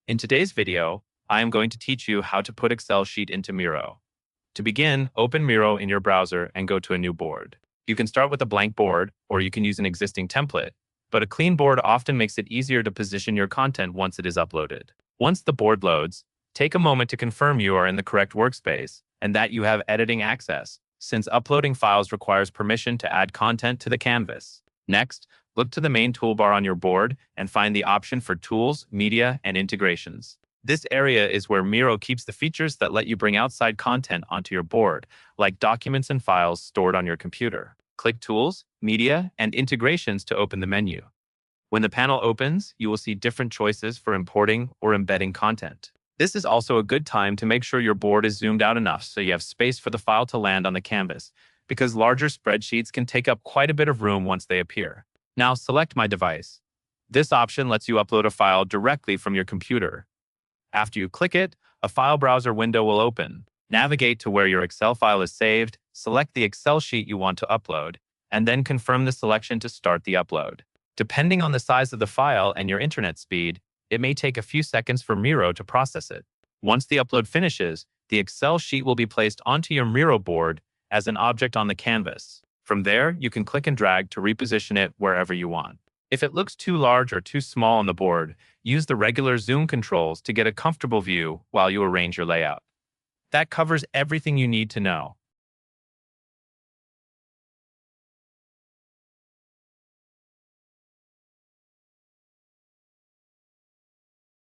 In today's video, I am going to teach you how to put Excel sheet into Miro. To begin, open Miro in your browser and go to a new board. You can start with a blank board, or you can use an existing template, but a clean board often makes it easier to position your content once it is uploaded. Once the board loads, take a moment to confirm you are in the correct workspace and that you have editing access, since uploading files requires permission to add content to the canvas. Next, look to the main toolbar on your board and find the option for Tools, Media, and Integrations. This area is where Miro keeps the features that let you bring outside content onto your board, like documents and files stored on your computer. Click Tools, Media, and Integrations to open the menu. When the panel opens, you will see different choices for importing or embedding content. This is also a good time to make sure your board is zoomed out enough so you have space for the file to land on the canvas, because larger spreadsheets can take up quite a bit of room once they appear. Now select My Device. This option lets you upload a file directly from your computer. After you click it, a file browser window will open. Navigate to where your Excel file is saved, select the Excel sheet you want to upload, and then confirm the selection to start the upload. Depending on the size of the file and your internet speed, it may take a few seconds for Miro to process it. Once the upload finishes, the Excel sheet will be placed onto your Miro board as an object on the canvas. From there, you can click and drag to reposition it wherever you want. If it looks too large or too small on the board, use the regular zoom controls to get a comfortable view while you arrange your layout. That covers everything you need to know.